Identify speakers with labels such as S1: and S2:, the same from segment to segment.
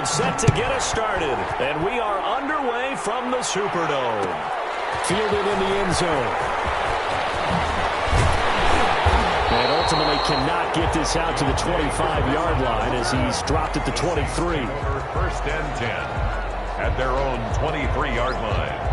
S1: set to get us started. And we are underway from the Superdome. Fielded in the end zone. And ultimately cannot get this out to the 25-yard line as he's dropped at the 23.
S2: First and 10 at their own 23-yard line.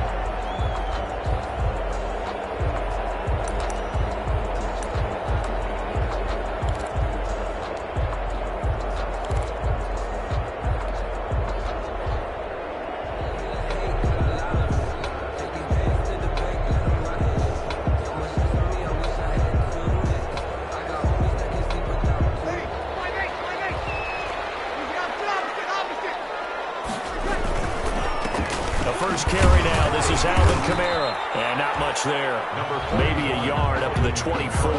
S1: First carry now. This is Alvin Kamara. And not much there. Maybe a yard up to the 24.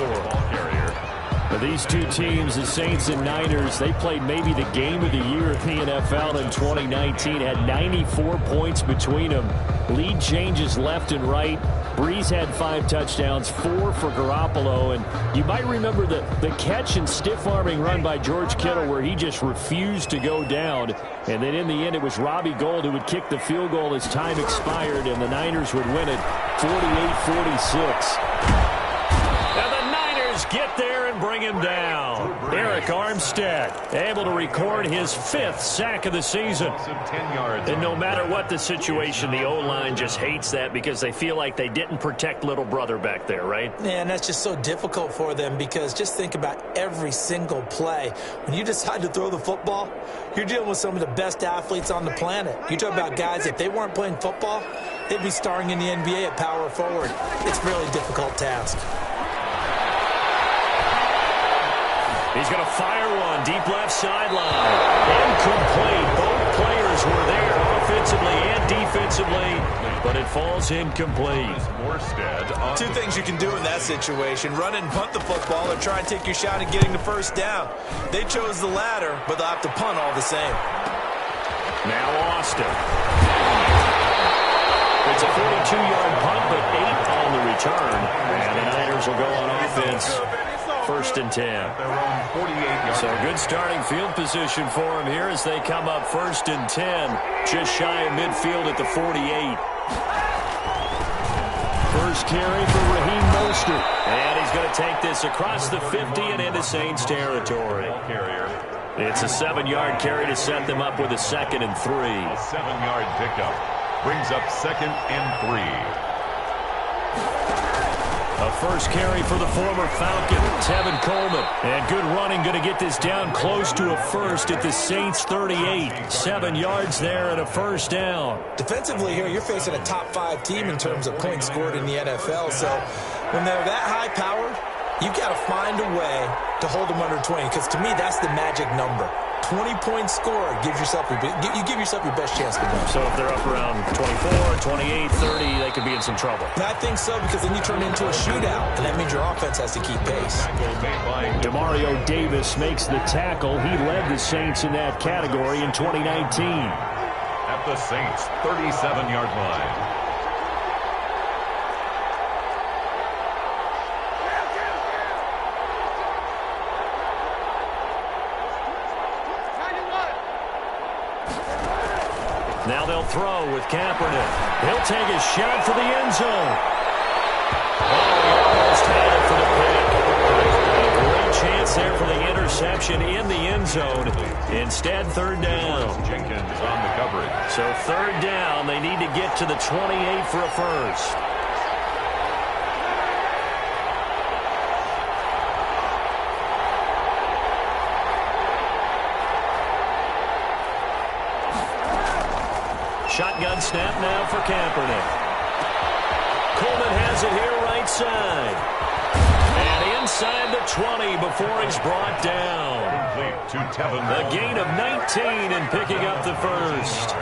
S1: But these two teams, the Saints and Niners, they played maybe the game of the year in the NFL in 2019. Had 94 points between them. Lead changes left and right. Breeze had 5 touchdowns, 4 for Garoppolo. And you might remember the catch and stiff-arming run by George Kittle where he just refused to go down. And then in the end, it was Robbie Gould who would kick the field goal as time expired, and the Niners would win it 48-46. Now the Niners get there and bring him down. Eric Armstead able to record his 5th sack of the season. And no matter what the situation, the O-line just hates that because they feel like they didn't protect little brother back there, right?
S3: Yeah, and that's just so difficult for them because just think about every single play. When you decide to throw the football, you're dealing with some of the best athletes on the planet. You talk about guys, if they weren't playing football, they'd be starring in the NBA at power forward. It's a really difficult task.
S1: He's going to fire one deep left sideline. Incomplete. Both players were there offensively and defensively, but it falls incomplete.
S3: Two things you can do in that situation. Run and punt the football or try and take your shot at getting the first down. They chose the latter, but they'll have to punt all the same.
S1: Now Austin. It's a 42-yard punt, but 8 on the return. And the Niners will go on offense. First and 10. So good starting field position for them here as they come up first and 10. Just shy of midfield at the 48. First carry for Raheem Mostert. And he's going to take this across the 50 and into Saints territory. It's a 7-yard carry to set them up with a 2nd and 3.
S2: A 7-yard pickup brings up 2nd and 3.
S1: A first carry for the former Falcon, Tevin Coleman. And good running, going to get this down close to a first at the Saints 38. 7 yards there and a first down.
S3: Defensively here, you're facing a top 5 team in terms of points scored in the NFL. So when they're that high-powered, you've got to find a way to hold them under 20. Because to me, that's the magic number. 20-point score gives yourself you give yourself your best chance to win.
S1: So if they're up around 24, 28, 30, they could be in some trouble.
S3: And I think so because then you turn into a shootout, and that means your offense has to keep pace.
S1: Demario Davis makes the tackle. He led the Saints in that category in 2019.
S2: At the Saints' 37-yard line.
S1: Now they'll throw with Kaepernick. He'll take a shot for the end zone. Oh, he almost had it for the pick. A great chance there for the interception in the end zone. Instead, 3rd down.
S2: Jenkins on the coverage.
S1: So 3rd down, they need to get to the 28 for a first. Shotgun snap now for Kaepernick. Coleman has it here right side. And inside the 20 before he's brought down. A gain of 19 and picking up the first.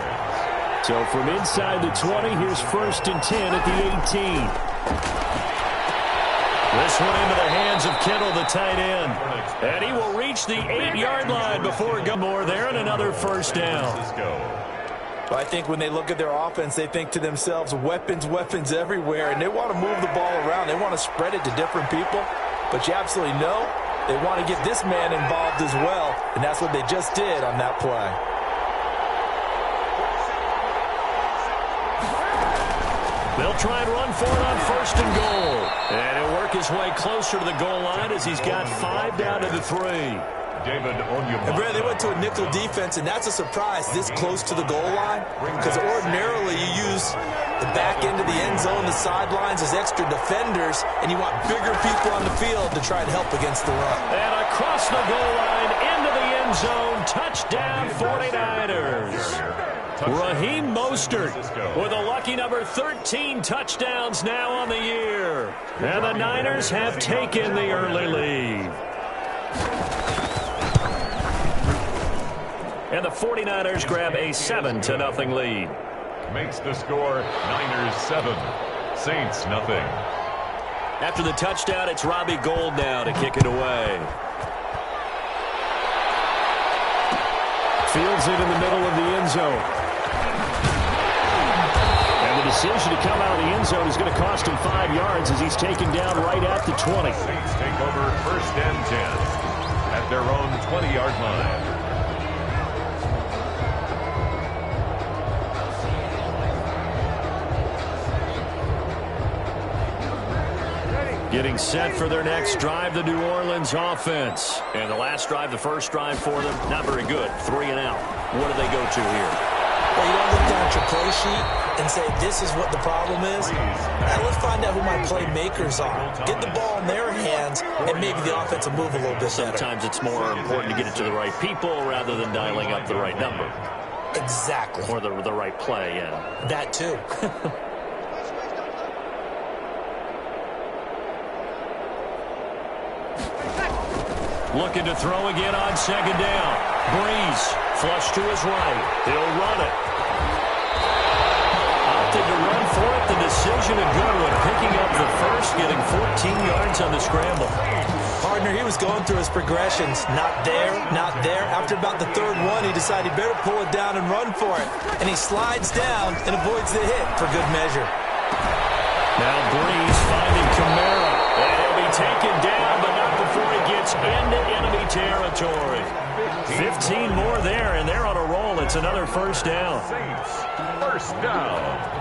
S1: So from inside the 20, here's 1st and 10 at the 18. This one into the hands of Kittle, the tight end. And he will reach the 8-yard line before Gilmore there and another first down.
S3: But I think when they look at their offense, they think to themselves, weapons, weapons everywhere, and they want to move the ball around. They want to spread it to different people. But you absolutely know they want to get this man involved as well, and that's what they just did on that play.
S1: They'll try and run for it on 1st and goal. And he'll work his way closer to the goal line as he's got 5 down to the 3.
S2: David Onyemata.
S3: And Brad, they went to a nickel defense, and that's a surprise this close to the goal line, because ordinarily you use the back end of the end zone, the sidelines as extra defenders, and you want bigger people on the field to try and help against the run.
S1: And across the goal line, into the end zone, touchdown 49ers. Raheem Mostert with a lucky number 13 touchdowns now on the year. And the Niners have taken the early lead. And the 49ers grab a 7-0 lead.
S2: Makes the score Niners 7, Saints nothing.
S1: After the touchdown, it's Robbie Gould now to kick it away. Fields it in the middle of the end zone. And the decision to come out of the end zone is going to cost him 5 yards as he's taken down right at the 20.
S2: Saints take over 1st and 10 at their own 20-yard line.
S1: Getting set for their next drive, the New Orleans offense. And the last drive, the first drive for them, not very good. 3 and out. What do they go to here?
S3: Well, you don't look down at your play sheet and say, this is what the problem is. Now, let's find out who my playmakers are. Get the ball in their hands, and maybe the offense will move a little bit better.
S1: Sometimes it's more important to get it to the right people rather than dialing up the right number.
S3: Exactly.
S1: Or the right play, yeah.
S3: That, too.
S1: Looking to throw again on 2nd down. Breeze, flush to his right. He'll run it. Opted to run for it. The decision a good one. Picking up the first, getting 14 yards on the scramble.
S3: Partner, he was going through his progressions. Not there, not there. After about the 3rd one, he decided he better pull it down and run for it. And he slides down and avoids the hit for good measure.
S1: Now Breeze finding Kamara. And he'll be taken down, but not before he gets into enemy territory. 15 more there, and they're on a roll. It's another 1st down.
S2: Saints, 1st down.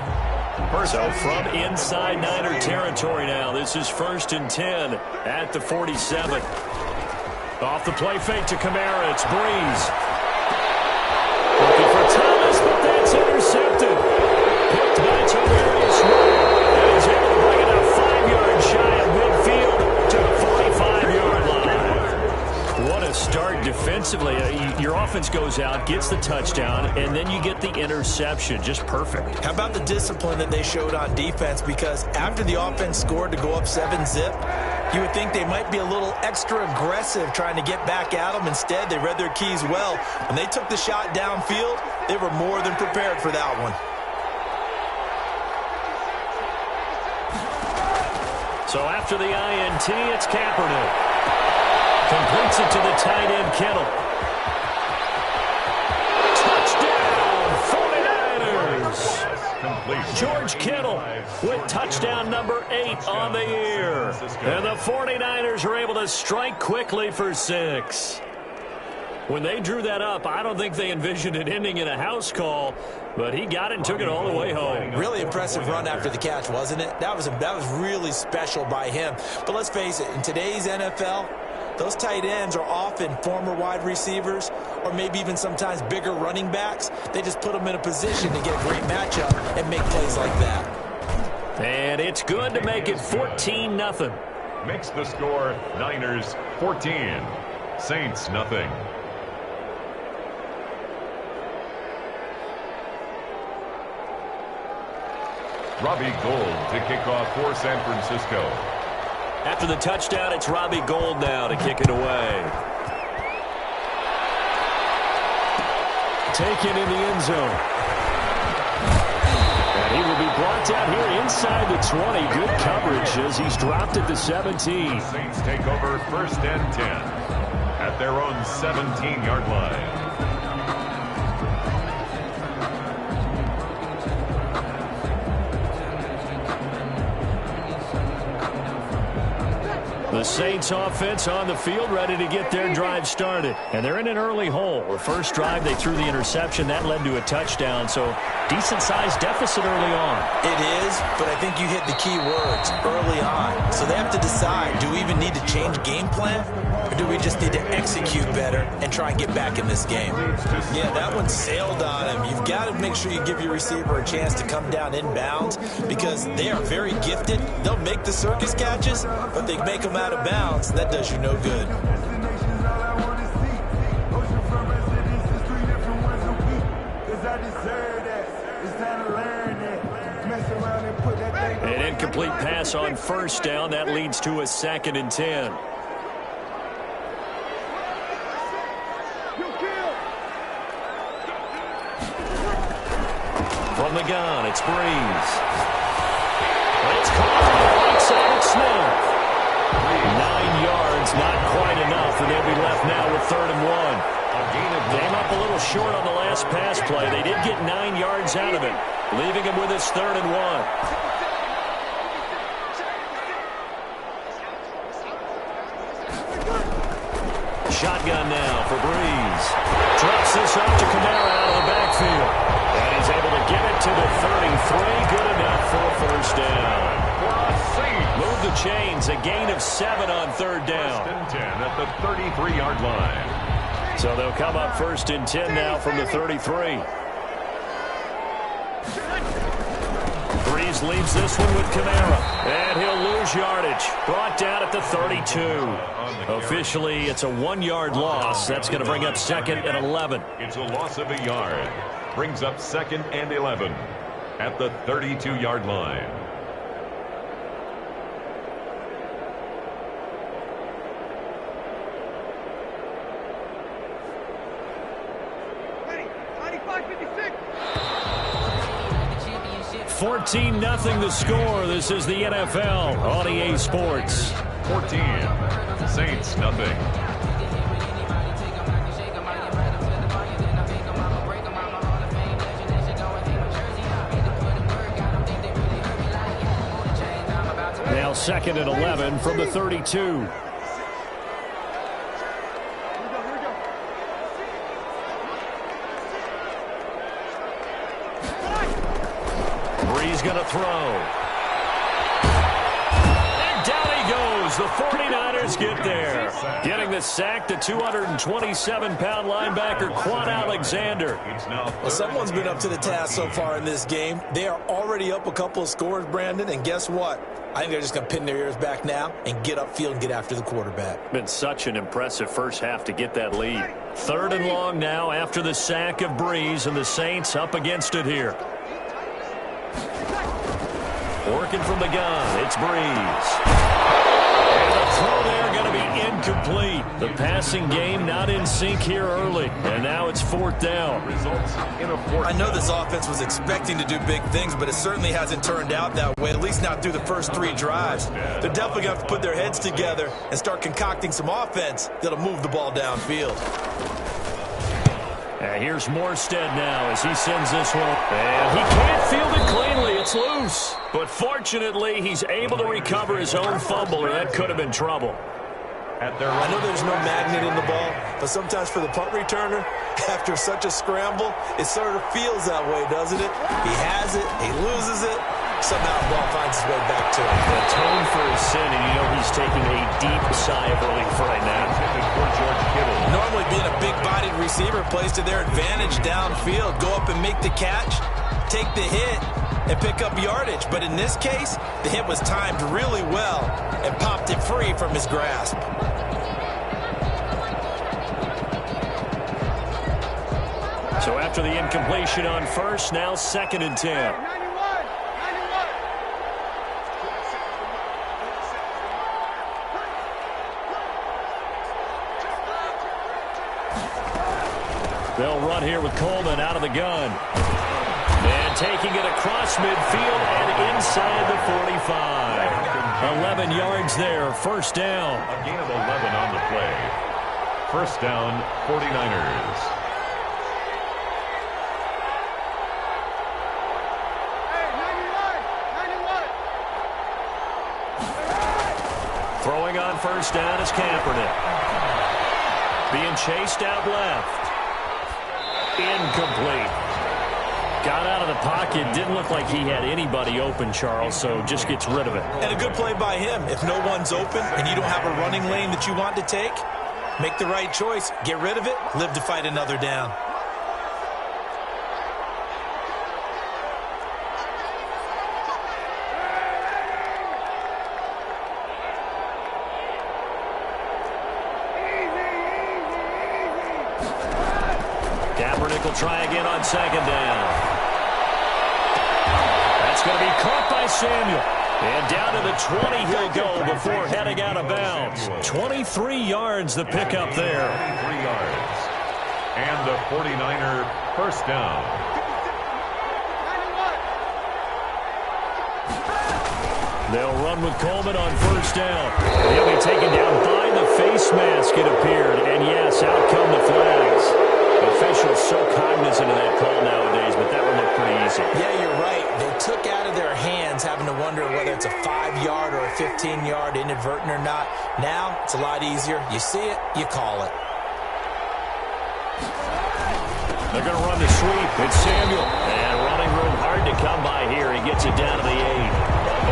S1: So from inside Niner territory now, this is 1st and 10 at the 47. Off the play fake to Kamara, it's Breeze. Looking for Thomas, but that's intercepted. Picked by Tavarius Wright. And he's able to bring it up 5 yards shy of midfield to the 45-yard line. What a start defensively. Your offense goes out, gets the touchdown, and then you get the interception. Just perfect.
S3: How about the discipline that they showed on defense? Because after the offense scored to go up 7-zip, you would think they might be a little extra aggressive trying to get back at them. Instead, they read their keys well. When they took the shot downfield, they were more than prepared for that one.
S1: So after the INT, it's Kaepernick. Completes it to the tight end, Kittle. Touchdown, 49ers! George Kittle with touchdown number 8 on the year. And the 49ers are able to strike quickly for 6. When they drew that up, I don't think they envisioned it ending in a house call, but he got it and took it all the way home.
S3: Really impressive run after the catch, wasn't it? That was really special by him. But let's face it, in today's NFL, those tight ends are often former wide receivers or maybe even sometimes bigger running backs. They just put them in a position to get a great matchup and make plays like that.
S1: And it's good to make it 14-0.
S2: Makes the score Niners 14, Saints nothing. Robbie Gould to kick off for San Francisco.
S1: After the touchdown, it's Robbie Gould now to kick it away. Taken in the end zone. And he will be brought down here inside the 20. Good coverage as he's dropped at the 17.
S2: Saints take over 1st and 10 at their own 17-yard line.
S1: The The Saints offense on the field, ready to get their drive started. And they're in an early hole. The first drive, they threw the interception. That led to a touchdown, so decent-sized deficit early on.
S3: It is, but I think you hit the key words, early on. So they have to decide, do we even need to change game plan? Or do we just need to execute better and try and get back in this game? Yeah, that one sailed on him. You've got to make sure you give your receiver a chance to come down inbounds because they are very gifted. They'll make the circus catches, but they make them out of bounds. That does you no good.
S1: An incomplete pass on first down. That leads to a 2nd and 10. From the gun, it's Breeze. It's caught alongside Smith. 9 yards, not quite enough, and they'll be left now with 3rd and 1. Came up a little short on the last pass play. They did get 9 yards out of it, leaving him with his 3rd and 1. Shotgun now for Breeze. Drops this off to Kamara out of the backfield. And he's able to get it to the 33. Good enough for a first down. Move the chains. A gain of 7 on 3rd down.
S2: 1st and 10 at the 33-yard line.
S1: So they'll come up 1st and 10 now from the 33. Breeze leaves this one with Kamara. And he'll lose yardage. Brought down at the 32. Officially, it's a 1-yard loss. That's going to bring up 2nd and 11.
S2: It's a loss of a yard. Brings up 2nd and 11 at the 32-yard line.
S4: Ready, 95-56.
S1: 14-0 the score. This is the NFL on EA Sports.
S2: 14. Saints, nothing.
S1: Now 2nd and 11 from the 32. Breeze going to throw. The 49ers get there. Getting the sack, the 227-pound linebacker, Quan Alexander.
S3: Well, someone's been up to the task so far in this game. They are already up a couple of scores, Brandon, and guess what? I think they're just going to pin their ears back now and get upfield and get after the quarterback.
S1: Been such an impressive first half to get that lead. 3rd and long now after the sack of Breeze, and the Saints up against it here. Working from the gun, it's Breeze. Throw there going to be incomplete. The passing game not in sync here early, and now it's 4th down.
S2: Results in a 4th.
S3: I know this offense was expecting to do big things, but it certainly hasn't turned out that way, at least not through the first 3 drives. They're definitely going to have to put their heads together and start concocting some offense that'll move the ball downfield.
S1: And here's Morstead now as he sends this one. And he can't field it cleanly. It's loose. But fortunately, he's able to recover his own fumble, or that could have been trouble.
S3: I know there's no magnet in the ball, but sometimes for the punt returner, after such a scramble, it sort of feels that way, doesn't it? He has it, he loses it, somehow the ball finds its way back to him.
S1: The tone for his sin, and you know he's taking a deep sigh of relief right now.
S3: Normally being a big-bodied receiver plays to their advantage downfield. Go up and make the catch, take the hit, and pick up yardage. But in this case, the hit was timed really well and popped it free from his grasp.
S1: So after the incompletion on first, now 2nd and 10. They'll run here with Coleman out of the gun. And taking it across midfield and inside the 45. 11 yards there, 1st down.
S2: A gain of 11 on the play. 1st down, 49ers.
S1: Throwing on first down is Kaepernick. Being chased out left. Incomplete. Got out of the pocket. Didn't look like he had anybody open, Charles, so just gets rid of it.
S3: And a good play by him. If no one's open and you don't have a running lane that you want to take, make the right choice. Get rid of it. Live to fight another down.
S1: Kaepernick will try again on second down. That's going to be caught by Samuel. And down to the 20 he'll go before heading out of bounds. 23 yards the pickup there.
S2: 23 yards. And the 49er first down.
S1: They'll run with Coleman on first down. He'll be taken down by the face mask, it appeared. And yes, out come the flags. Officials so cognizant of that call nowadays, but that one looked pretty easy.
S3: Yeah, you're right. They took out of their hands having to wonder whether it's a 5-yard or a 15-yard inadvertent or not. Now, it's a lot easier. You see it, you call it.
S1: They're going to run the sweep. It's Samuel. And running room hard to come by here. He gets it down to the 8.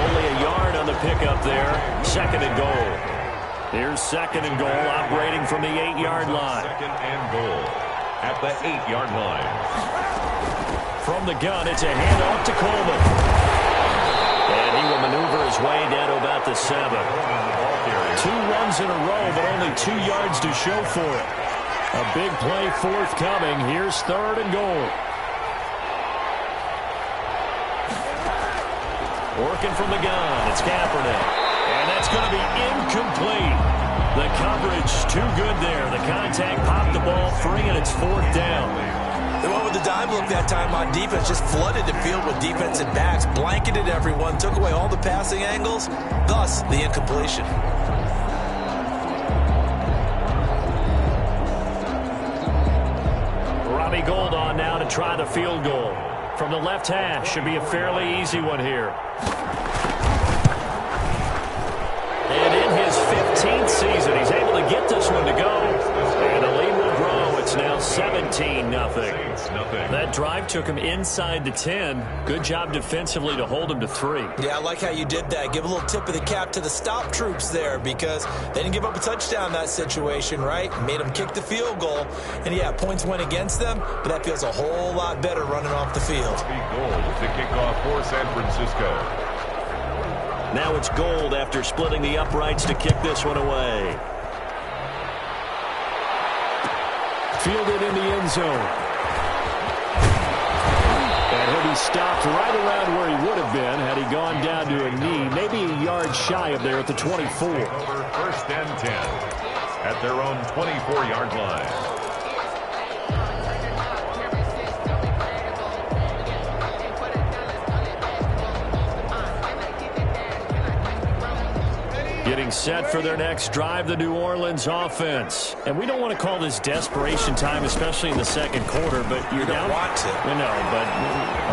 S1: Only a yard on the pickup there. Second and goal. Here's second and goal, operating from the 8-yard line.
S2: Second and goal at the 8-yard line.
S1: From the gun, it's a handoff to Coleman. And he will maneuver his way down to about the 7. 2 runs in a row, but only 2 yards to show for it. A big play forthcoming. Here's third and goal. Working from the gun, it's Kaepernick. And that's going to be incomplete. The coverage too good there. The contact popped the ball free, and it's fourth down.
S3: They went with the dime look that time on defense, just flooded the field with defensive backs, blanketed everyone, took away all the passing angles, thus the incompletion.
S1: Robbie Gould on now to try the field goal. From the left hash, should be a fairly easy one here. And in his 15th season, he's able to get this one to go. And the lead will grow. It's now 17-0. That drive took him inside the 10. Good job defensively to hold him to 3.
S3: Yeah, I like how you did that. Give a little tip of the cap to the stop troops there because they didn't give up a touchdown in that situation, right? Made them kick the field goal. And, yeah, points went against them, but that feels a whole lot better running off the field.
S2: Gold to kick off for San Francisco.
S1: Now it's Gould after splitting the uprights to kick this one away. Fielded in the end zone. And he'll be stopped right around where he would have been had he gone down to a knee, maybe a yard shy of there at the 24.
S2: Over first and 10 at their own 24-yard line.
S1: Getting set for their next drive, the New Orleans offense. And we don't want to call this desperation time, especially in the second quarter, but you're down.
S3: You don't want to.
S1: No, but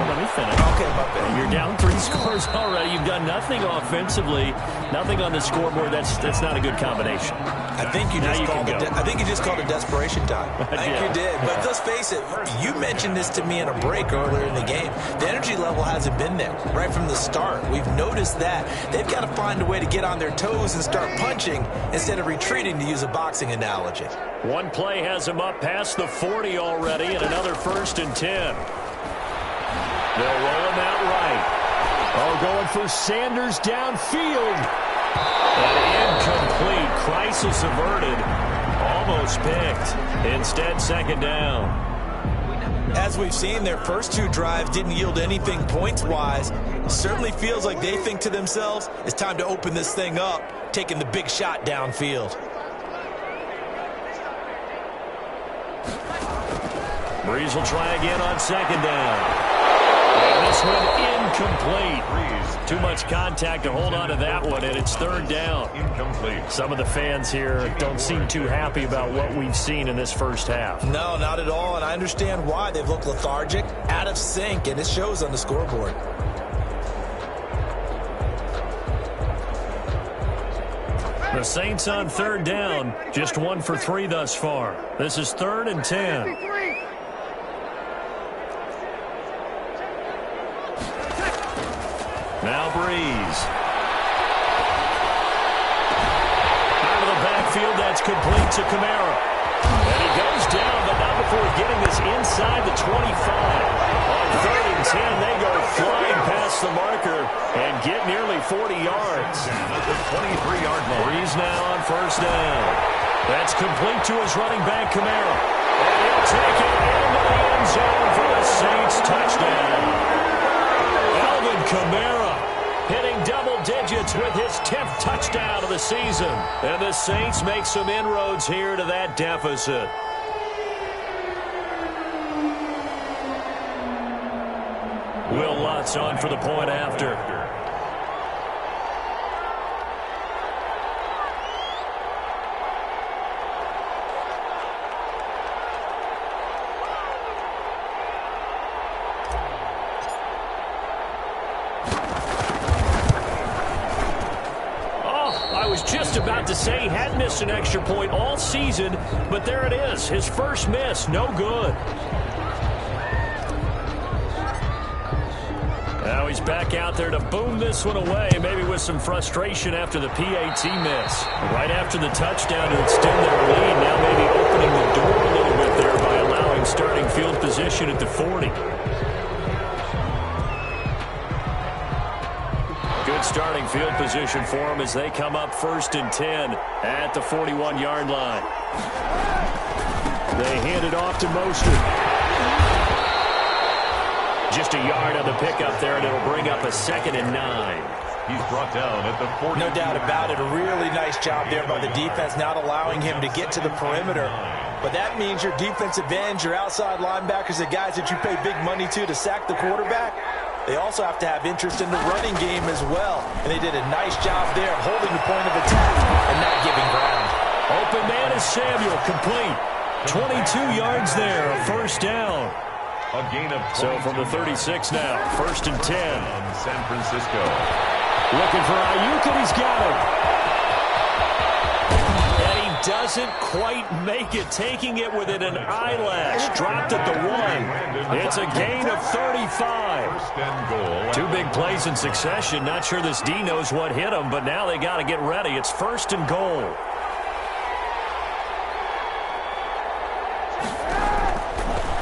S1: let me finish.
S3: Okay, my bad.
S1: You're down 3 scores already. You've done nothing offensively, nothing on the scoreboard. That's not a good combination.
S3: I think you just called it desperation time. I think you did. But let's face it, you mentioned this to me in a break earlier in the game. The energy level hasn't been there right from the start. We've noticed that. They've got to find a way to get on their toes and start punching instead of retreating, to use a boxing analogy.
S1: One play has him up past the 40 already, and another first and 10. They'll roll him out right. Oh, going for Sanders downfield. And incomplete. Crisis averted. Almost picked. Instead, second down.
S3: As we've seen, their first 2 drives didn't yield anything points-wise. Certainly feels like they think to themselves, it's time to open this thing up, taking the big shot downfield.
S1: Breeze will try again on second down. And this one incomplete. Too much contact to hold on to that one, and it's third down.
S2: Incomplete.
S1: Some of the fans here don't seem too happy about what we've seen in this first half.
S3: No, not at all, and I understand why. They've looked lethargic, out of sync, and it shows on the scoreboard.
S1: The Saints on third down, just 1 for 3 thus far. This is 3rd and 10. Now Breeze. Out of the backfield, that's complete to Kamara. And he goes down, but not before getting this inside the 25. On 3rd and 10, they go flying past the marker and get nearly 40 yards.
S2: At the 23-yard line.
S1: Breeze now on 1st down. That's complete to his running back, Kamara. And he'll take it into the end zone for the Saints touchdown. Alvin Kamara hitting double digits with his 10th touchdown of the season. And the Saints make some inroads here to that deficit. Will Lutz on for the point after. About to say he hadn't missed an extra point all season, but there it is. His first miss, no good. Now he's back out there to boom this one away, maybe with some frustration after the PAT miss. Right after the touchdown to extend their lead, now maybe opening the door a little bit there by allowing starting field position at the 40. Good starting field position for them as they come up 1st and 10 at the 41-yard line. They hand it off to Mostert. Just a yard on the pickup there, and it'll bring up a 2nd and 9.
S2: He's brought down at the 40.
S3: No doubt about it. A really nice job there by the defense, not allowing him to get to the perimeter. But that means your defensive ends, your outside linebackers, the guys that you pay big money to sack the quarterback, they also have to have interest in the running game as well. And they did a nice job there of holding the point of attack and not giving ground.
S1: Open man is Samuel, complete. 22 yards there, a 1st down.
S2: A gain of 22.
S1: So from the 36 now, 1st and 10.
S2: On San Francisco.
S1: Looking for Ayuk, and he's got him. And he doesn't quite make it, taking it within an eyelash. Dropped at the 1. It's a gain of 35.
S2: 1st and goal.
S1: 2 big plays in succession. Not sure this D knows what hit him, but now they got to get ready. It's 1st and goal.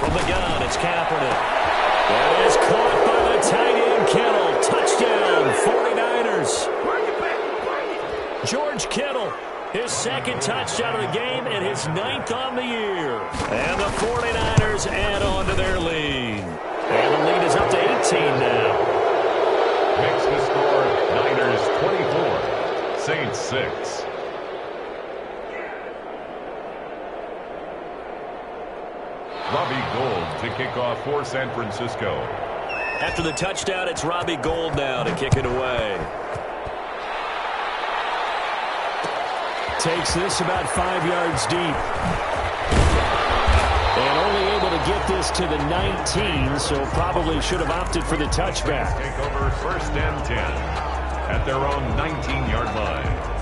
S1: From the gun, it's Kaepernick. That is caught by the tight end, Kittle. Touchdown, 49ers. George Kittle, his 2nd touchdown of the game and his 9th on the year. And the 49ers add on to their lead. And the lead is up to 18 now.
S2: Makes the score Niners 24, Saints 6. Robbie Gould to kick off for San Francisco.
S1: After the touchdown, it's Robbie Gould now to kick it away. Takes this about 5 yards deep. And only able to get this to the 19, so probably should have opted for the touchback.
S2: Take over 1st and 10 at their own 19-yard line.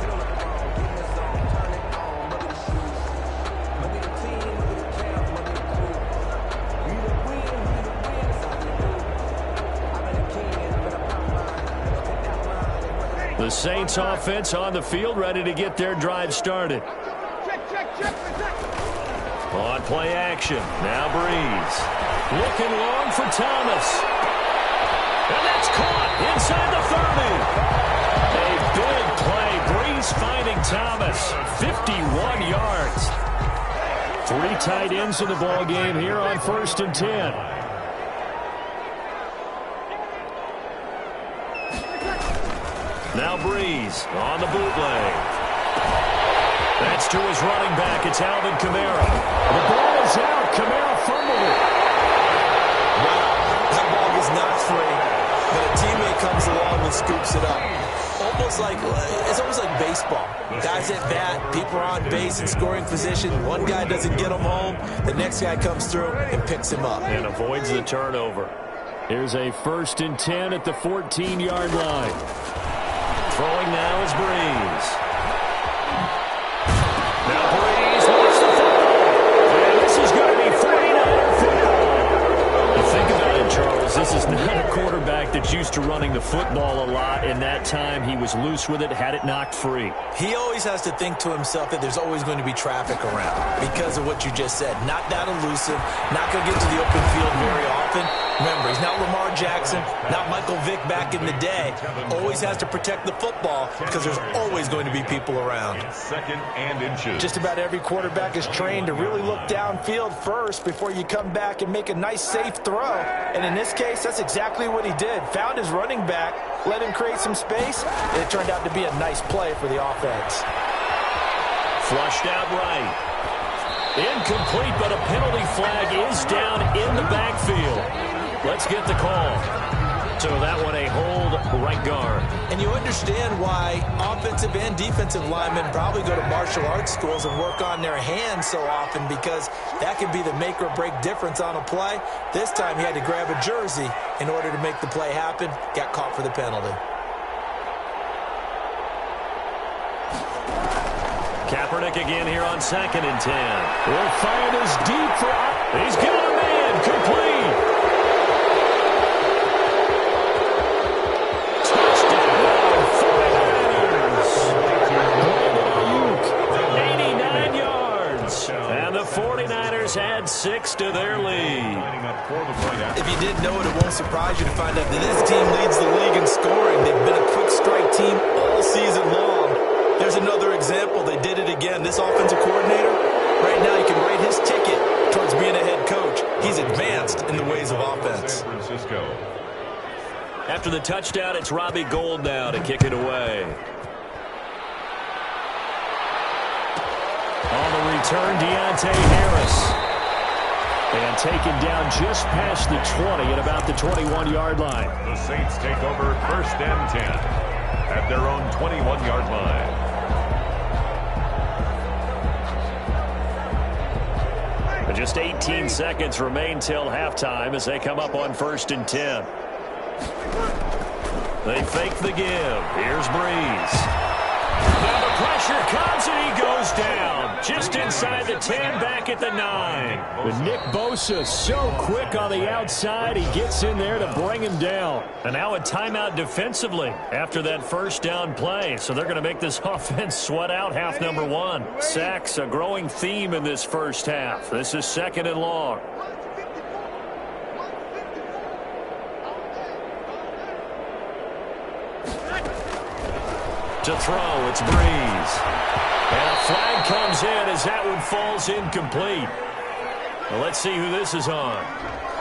S1: The Saints offense on the field, ready to get their drive started.
S4: Check.
S1: On play action, now Breeze. Looking long for Thomas. And that's caught inside the 30. A big play. Breeze finding Thomas. 51 yards. 3 tight ends in the ball game here on 1st and 10. Now Breeze on the bootleg. That's to his running back. It's Alvin Kamara. The ball is out. Kamara fumbled it.
S3: Wow, that ball was not free. But a teammate comes along and scoops it up. It's almost like baseball. Guys at bat, people are on base in scoring position. One guy doesn't get him home. The next guy comes through and picks him up.
S1: And avoids the turnover. Here's a 1st and 10 at the 14-yard line. Throwing now is Breeze. is this is not a quarterback that's used to running the football a lot. In that time, he was loose with it, had it knocked free.
S3: He always has to think to himself that there's always going to be traffic around because of what you just said. Not that elusive, not going to get to the open field very often. Remember, he's not Lamar Jackson, not Michael Vick back in the day. Always has to protect the football because there's always going to be people around.
S2: Second and inches.
S3: Just about every quarterback is trained to really look downfield first before you come back and make a nice, safe throw. And in this case, that's exactly what he did. Found his running back, let him create some space, and it turned out to be a nice play for the offense.
S1: Flushed out right. Incomplete, but a penalty flag is down in the backfield. Let's get the call. So that one a hold right guard.
S3: And you understand why offensive and defensive linemen probably go to martial arts schools and work on their hands so often, because that can be the make or break difference on a play. This time he had to grab a jersey in order to make the play happen. Got caught for the penalty.
S1: Kaepernick again here on 2nd and 10. Will find is deep for... He's got a man. Complete. Touchdown, 49ers. 89 yards. And the 49ers add 6 to their lead.
S3: If you didn't know it, it won't surprise you to find out that this team leads the league in scoring. They've been a quick strike team all season long. There's another example. They did it again. This offensive coordinator, right now you can write his ticket towards being a head coach. He's advanced in the ways of offense.
S2: San Francisco.
S1: After the touchdown, it's Robbie Gould now to kick it away. On the return, Deontay Harris. And taken down just past the 20 at about the 21-yard line.
S2: The Saints take over 1st and 10 at their own 21-yard line.
S1: Just 18 seconds remain till halftime as they come up on 1st and 10. They fake the give. Here's Breeze. Now the pressure comes and he goes down. Just inside the 10, back at the 9. But Nick Bosa so quick on the outside, he gets in there to bring him down. And now a timeout defensively after that first down play. So they're going to make this offense sweat out half number 1. Sacks, a growing theme in this first half. This is 2nd and long. To throw, it's Breeze. And a flag comes in as that one falls incomplete. Well, let's see who this is on.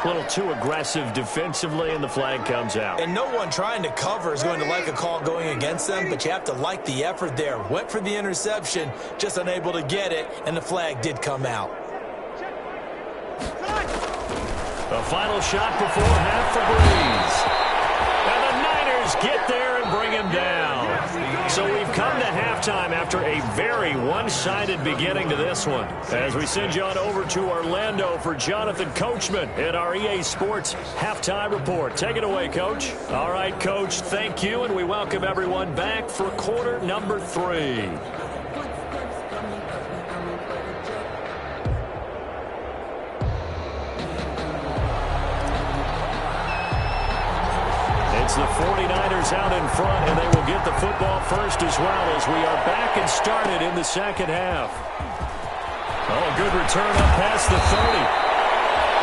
S1: A little too aggressive defensively, and the flag comes out.
S3: And no one trying to cover is going to like a call going against them, but you have to like the effort there. Went for the interception, just unable to get it, and the flag did come out.
S1: The final shot before half for Breeze. And the Niners get there and bring him down. So we've come to halftime after a very one-sided beginning to this one. As we send you on over to Orlando for Jonathan Coachman in our EA Sports Halftime Report. Take it away, Coach. All right, Coach, thank you, and we welcome everyone back for quarter number 3. It's the 49ers out in front, and they will get the football first as well as we are back and started in the second half. Oh, a good return up past the 30.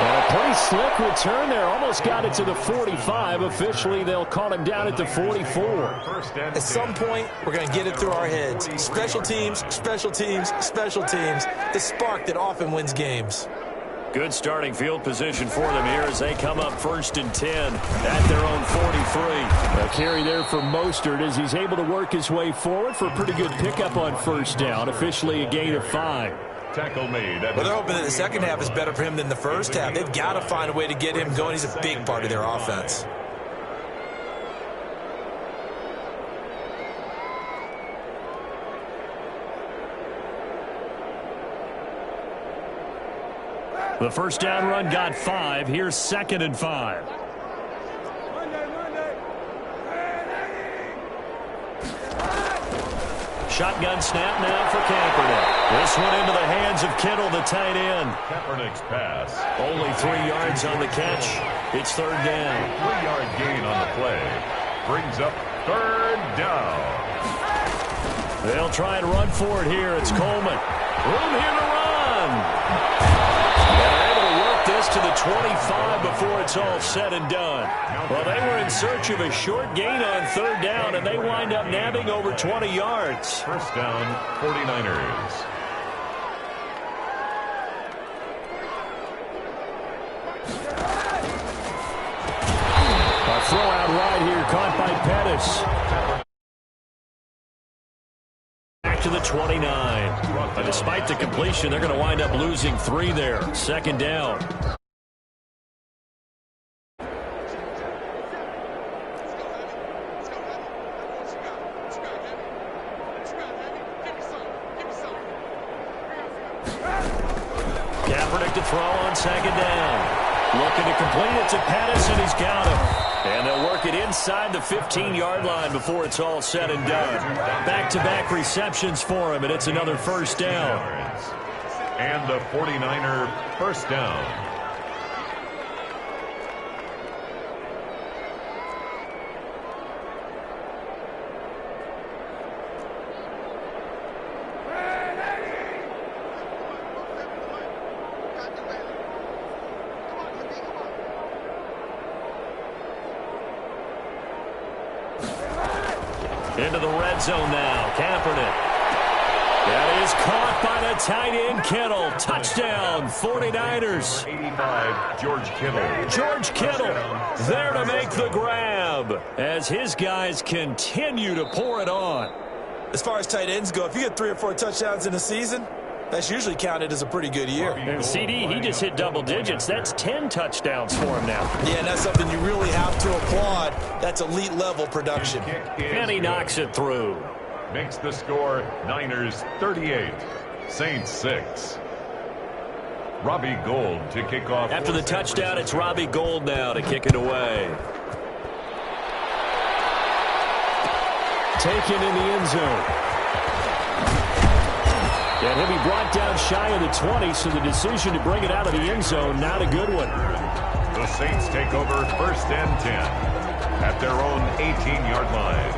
S1: And a pretty slick return there. Almost got it to the 45. Officially, they'll call him down at the 44.
S3: At some point, we're going to get it through our heads. Special teams, special teams, special teams. The spark that often wins games.
S1: Good starting field position for them here as they come up 1st and 10 at their own 43. A carry there for Mostert as he's able to work his way forward for a pretty good pickup on 1st down. Officially a gain of 5.
S2: Tackle made.
S3: Well, they're hoping that the second half is better for him than the first half. They've got to find a way to get him going. He's a big part of their offense.
S1: The first down run got 5. Here's 2nd and 5. shotgun snap now for Kaepernick. This one into the hands of Kittle, the tight end.
S2: Kaepernick's pass.
S1: Only 3 yards on the catch. It's third down.
S2: 3-yard gain on the play. Brings up third down.
S1: They'll try and run for it here. It's Coleman. Room here to run. And they're able to work this to the 25 before it's all said and done. Well, they were in search of a short gain on third down, and they wind up nabbing over 20 yards.
S2: First down, 49ers.
S1: A throw out right here, caught by Pettis. Back to the 29. And despite the completion, they're going to wind up losing 3 there. Second down. Kaepernick to throw on second down. Looking to complete it to Pettis, and he's got him. And they'll work it inside the 15-yard line before it's all said and done. Back-to-back receptions for him, and it's another first down.
S2: And the 49er first down.
S1: Into the red zone now. Kaepernick. That is caught by the tight end, Kittle. Touchdown, 49ers.
S2: 85, George Kittle.
S1: George Kittle there to make the grab as his guys continue to pour it on.
S3: As far as tight ends go, if you get 3 or 4 touchdowns in a season, that's usually counted as a pretty good year.
S1: And CD, he just hit double digits. That's 10 touchdowns for him now.
S3: Yeah, and that's something you really have to applaud. That's elite level production.
S1: And he knocks it through.
S2: Makes the score Niners 38, Saints 6. Robbie Gould to kick off.
S1: After the touchdown, it's Robbie Gould now to kick it away. Taken in the end zone. And he'll be brought down shy of the 20, so the decision to bring it out of the end zone, not a good one.
S2: The Saints take over first and 10 at their own 18-yard line.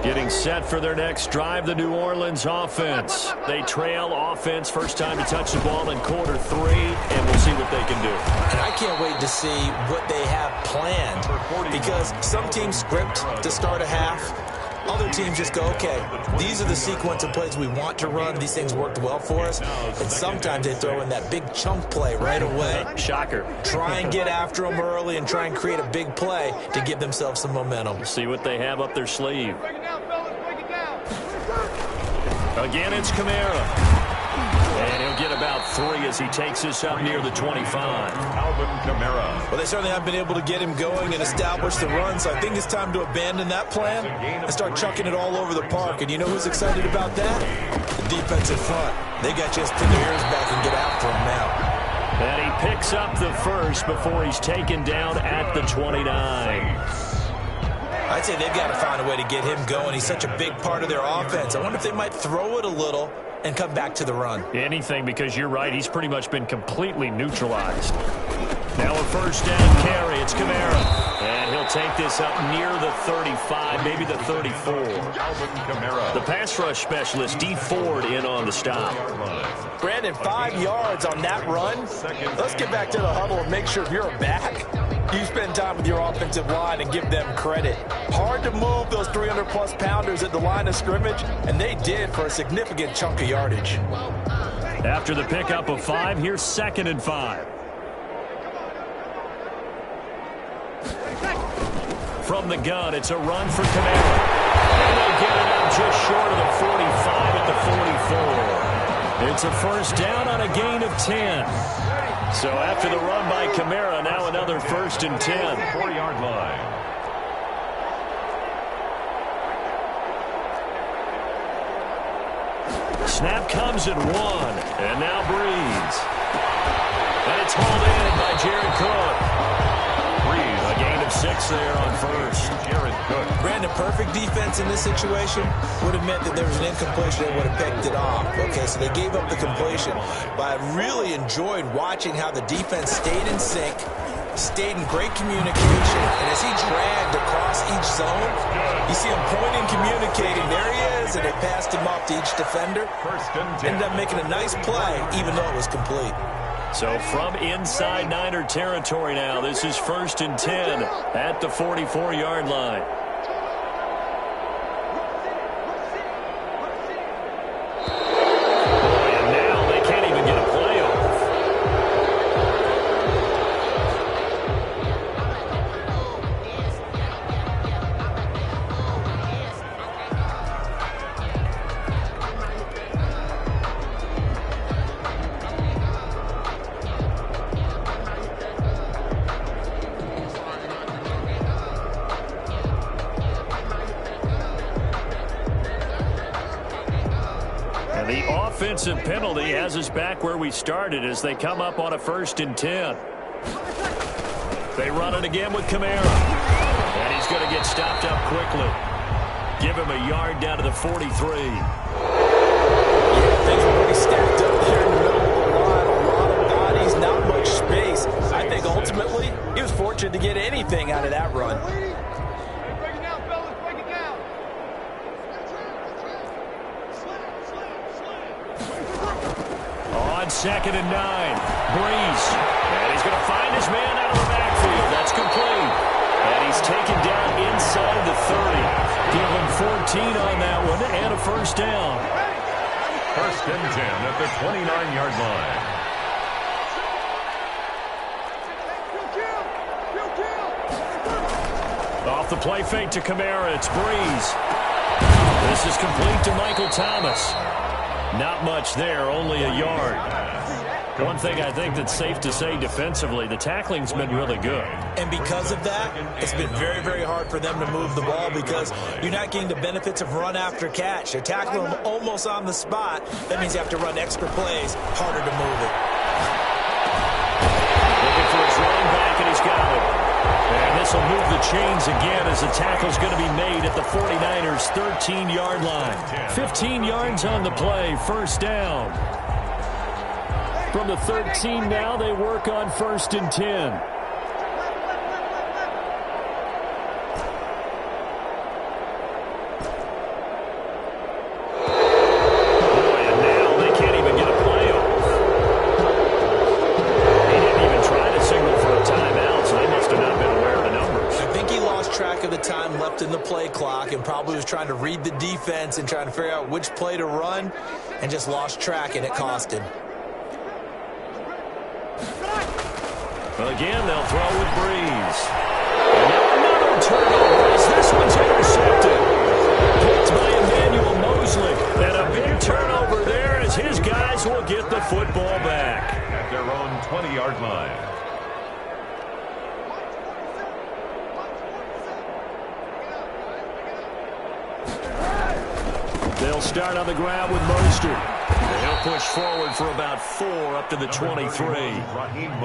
S1: Getting set for their next drive, the New Orleans offense. They trail offense, first time to touch the ball in quarter 3, and we'll see what they can do.
S3: And I can't wait to see what they have planned, because some teams script to start a half. Other teams just go, okay, these are the sequence of plays we want to run. These things worked well for us. And sometimes they throw in that big chunk play right away.
S1: Shocker.
S3: Try and get after them early and try and create a big play to give themselves some momentum.
S1: See what they have up their sleeve.
S4: Break it down, fellas. Break it down.
S1: Again, it's Kamara. And he'll get about 3 as he takes this up near the 25.
S2: Alvin Kamara.
S3: Well, they certainly haven't been able to get him going and establish the run, so I think it's time to abandon that plan and start chucking it all over the park. And you know who's excited about that? The defensive front. They got just pin their ears back and get after him now.
S1: And he picks up the first before he's taken down at the 29.
S3: I'd say they've got to find a way to get him going. He's such a big part of their offense. I wonder if they might throw it a little and come back to the run.
S1: Anything, because you're right, he's pretty much been completely neutralized. Now a first down carry. It's Kamara. And he'll take this up near the 35, maybe the 34.
S2: Alvin Kamara.
S1: The pass rush specialist, D. Ford, in on the stop.
S3: Brandon, 5 yards on that run. Let's get back to the huddle and make sure if you're a back, you spend time with your offensive line and give them credit. Hard to move those 300-plus pounders at the line of scrimmage, and they did for a significant chunk of yardage.
S1: After the pickup of 5, here's 2nd and 5. From the gun, it's a run for Kamara. And they'll get it out just short of the 45 at the 44. It's a first down on a gain of 10. So after the run by Kamara, now another 1st and 10.
S2: 4-yard line.
S1: Snap comes at 1, and now Breeze. And it's hauled in by Jared Cook.
S2: Breeze
S1: points there on first.
S2: Jared Cook.
S3: Brandon, perfect defense in this situation would have meant that there was an incompletion. They would have picked it off. Okay, so they gave up the completion. But I really enjoyed watching how the defense stayed in sync, stayed in great communication, and as he dragged across each zone, you see him pointing, communicating. There he is, and they passed him off to each defender.
S2: First and 10.
S3: Ended up making a nice play, even though it was complete.
S1: So from inside Niner territory now, this is 1st and 10 at the 44-yard line. And now they can't even get a play off. And the offensive penalty has us back where we started as they come up on a 1st and 10. They run it again with Kamara. And he's going to get stopped up quickly. Give him a yard down to the 43.
S3: Things were pretty stacked up there in the middle of the line. A lot of bodies, not much space. I think ultimately he was fortunate to get anything out of that run.
S4: Break it down, fellas. Break it down.
S1: On 2nd and 9, Breeze. And he's going to find his man out of the backfield. That's complete. And he's taken down inside the 30. Give him 14 on that one and a 1st down.
S2: First and 10 at the 29-yard line.
S1: Off the play fake to Kamara, it's Breeze. This is complete to Michael Thomas. Not much there, only a yard. One thing I think that's safe to say defensively, the tackling's been really good.
S3: And because of that, it's been very, very hard for them to move the ball because you're not getting the benefits of run after catch. They're tackling them almost on the spot. That means you have to run extra plays, harder to move it.
S1: Looking for his running back, and he's got it. And this will move the chains again as the tackle's going to be made at the 49ers' 13-yard line. 15 yards on the play, 1st down. From the 13 now, they work on 1st and 10.
S3: In the play clock and probably was trying to read the defense and trying to figure out which play to run and just lost track, and it cost him.
S1: Well, again, they'll throw with Breeze. And now another turnover as this one's intercepted. Picked by Emmanuel Mosley. And a big turnover there as his guys will get the football back.
S2: At their own 20-yard line.
S1: They'll start on the ground with Mostert. He'll push forward for about 4 up to the 23.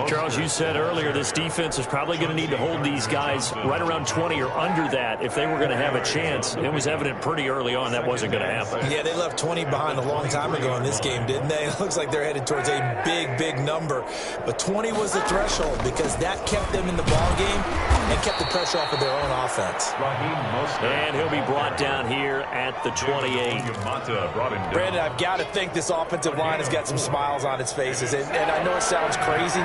S1: Charles, you said earlier this defense is probably going to need to hold these guys right around 20 or under that if they were going to have a chance. It was evident pretty early on that wasn't going to happen.
S3: Yeah, they left 20 behind a long time ago in this game, didn't they? It looks like they're headed towards a big, big number. But 20 was the threshold because that kept them in the ball game and kept the pressure off of their own offense.
S1: And he'll be brought down here at the 28.
S3: Brandon, I've got to think this offensive line has got some smiles on its faces. And I know it sounds crazy,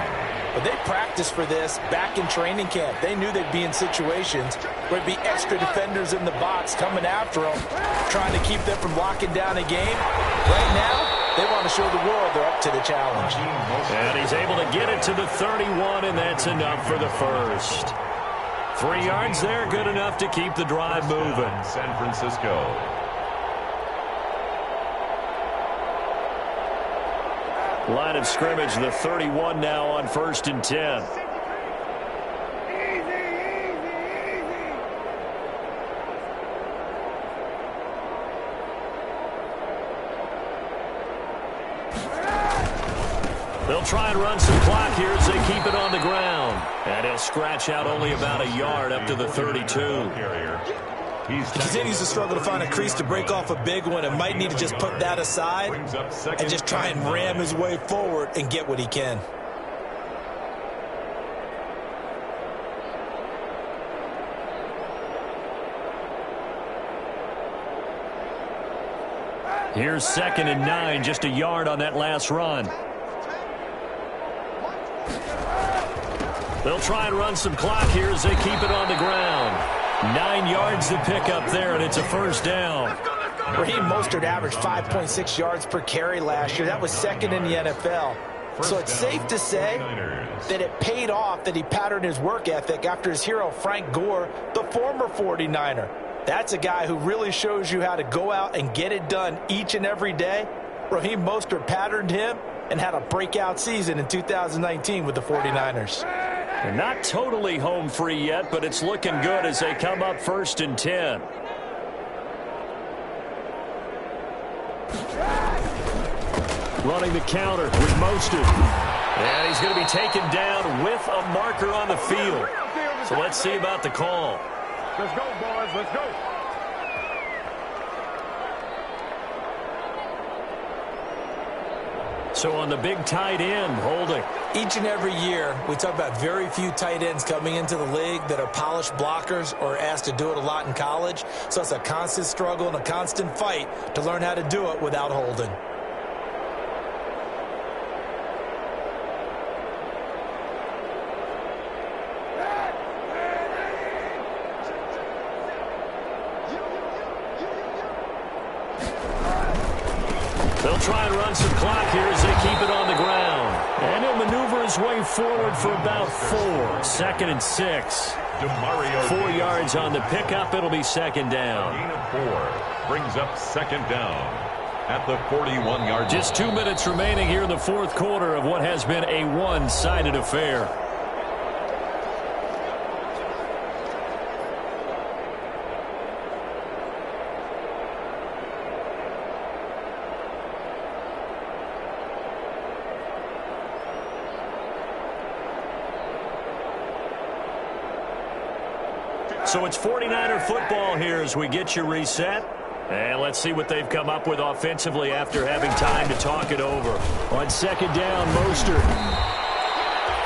S3: but they practiced for this back in training camp. They knew they'd be in situations where there'd be extra defenders in the box coming after them, trying to keep them from locking down a game. Right now, they want to show the world they're up to the challenge.
S1: And he's able to get it to the 31, and that's enough for the first. 3 yards there, good enough to keep the drive moving.
S2: San Francisco.
S1: Line of scrimmage, the 31 now on 1st and 10. They'll try and run some clock here as they keep it on the ground. And he'll scratch out only about a yard up to the 32.
S3: He continues to struggle to find a crease to break off a big one and might need to just put that aside and just try and ram his way forward and get what he can.
S1: Here's 2nd and 9, just a yard on that last run. They'll try and run some clock here as they keep it on the ground. 9 yards to pick up there, and it's a first down.
S3: Raheem Mostert averaged 5.6 yards per carry last year. That was 2nd in the NFL. So it's safe to say that it paid off that he patterned his work ethic after his hero Frank Gore, the former 49er. That's a guy who really shows you how to go out and get it done each and every day. Raheem Mostert patterned him and had a breakout season in 2019 with the 49ers.
S1: They're not totally home free yet, but it's looking good as they come up 1st and 10. Running the counter with Mostert. And he's going to be taken down with a marker on the field. So let's see about the call.
S4: Let's go, boys. Let's go.
S1: So on the big tight end, holding.
S3: Each and every year, we talk about very few tight ends coming into the league that are polished blockers or asked to do it a lot in college. So it's a constant struggle and a constant fight to learn how to do it without holding.
S1: They'll try and run some clock here as they keep it on the ground. And he'll maneuver his way forward for about 4. 2nd and 6. 4 yards on the pickup. It'll be 2nd down.
S2: Gain of 4 brings up 2nd down at the 41-yard line.
S1: Just 2 minutes remaining here in the 4th quarter of what has been a one-sided affair. So it's 49er football here as we get you reset. And let's see what they've come up with offensively after having time to talk it over. On 2nd down, Mostert.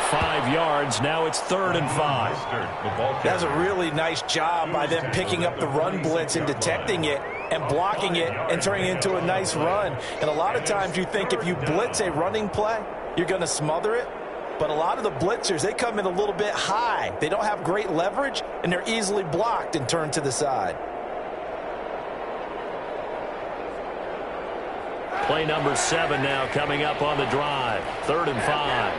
S1: 5 yards. Now it's 3rd and 5.
S3: That's a really nice job by them picking up the run blitz and detecting it and blocking it and turning it into a nice run. And a lot of times you think if you blitz a running play, you're going to smother it. But a lot of the blitzers, they come in a little bit high. They don't have great leverage, and they're easily blocked and turned to the side.
S1: Play number 7 now coming up on the drive. 3rd and 5.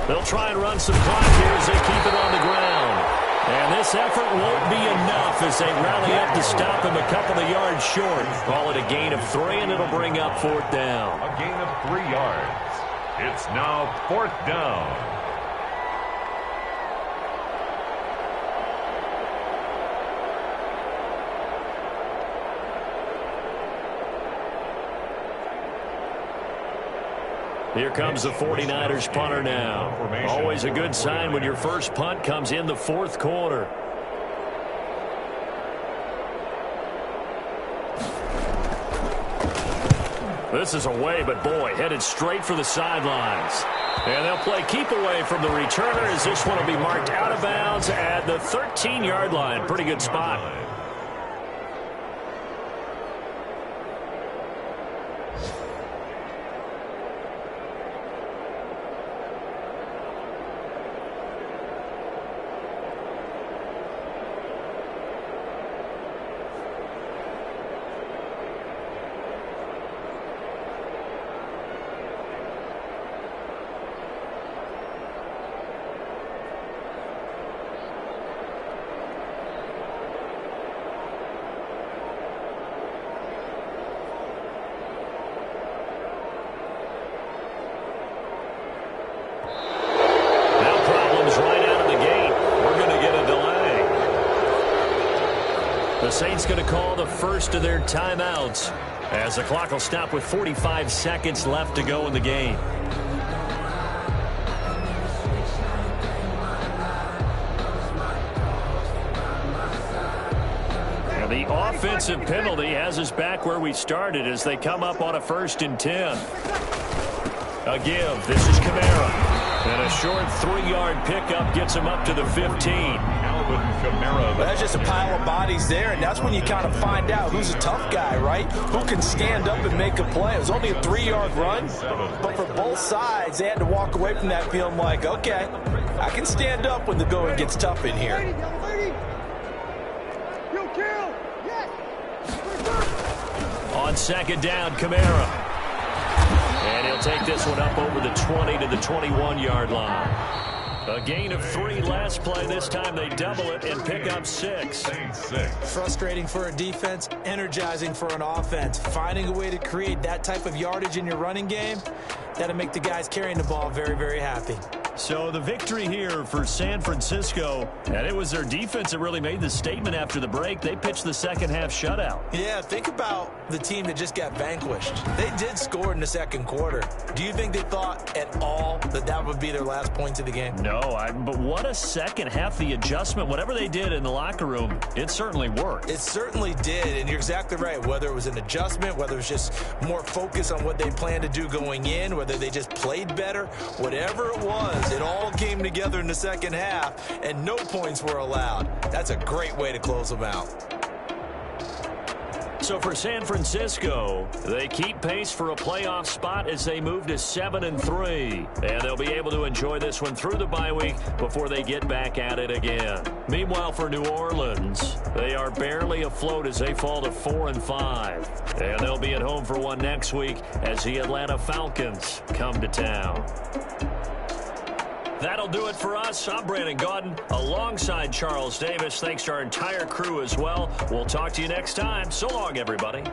S1: They'll try and run some clock here as they keep it on the ground. And this effort won't be enough as they rally up to stop him a couple of yards short. Call it a gain of 3, and it'll bring up 4th down.
S2: A gain of 3 yards. It's now 4th down.
S1: Here comes the 49ers punter now. Always a good sign when your first punt comes in the 4th quarter. This is away, but boy, headed straight for the sidelines. And they'll play keep away from the returner as this one will be marked out of bounds at the 13-yard line. Pretty good spot. The Saints going to call the first of their timeouts as the clock will stop with 45 seconds left to go in the game. And the offensive penalty has us back where we started as they come up on a 1st and 10. A give. This is Kamara. And a short 3-yard pickup gets him up to the 15.
S2: Alvin Kamara.
S3: That's just a pile of bodies there, and that's when you kind of find out who's a tough guy, right? Who can stand up and make a play. It was only a 3-yard run, but for both sides, they had to walk away from that feeling like, okay, I can stand up when the going gets tough in here.
S1: On 2nd down, Kamara. And he'll take this one up over the 20 to the 21-yard line. A gain of 3 last play. This time they double it and pick up 6.
S3: Frustrating for a defense, energizing for an offense. Finding a way to create that type of yardage in your running game, that'll make the guys carrying the ball very, very happy.
S1: So the victory here for San Francisco, and it was their defense that really made the statement after the break. They pitched the second-half shutout.
S3: Yeah, think about the team that just got vanquished. They did score in the second quarter. Do you think they thought at all that that would be their last points of the game?
S1: No, but what a second half. The adjustment, whatever they did in the locker room, it certainly worked.
S3: It certainly did, and you're exactly right. Whether it was an adjustment, whether it was just more focus on what they planned to do going in, whether they just played better, whatever it was, it all came together in the second half, and no points were allowed. That's a great way to close them out.
S1: So for San Francisco, they keep pace for a playoff spot as they move to 7-3. And they'll be able to enjoy this one through the bye week before they get back at it again. Meanwhile, for New Orleans, they are barely afloat as they fall to 4-5. And they'll be at home for one next week as the Atlanta Falcons come to town. That'll do it for us. I'm Brandon Gaudin alongside Charles Davis. Thanks to our entire crew as well. We'll talk to you next time. So long, everybody.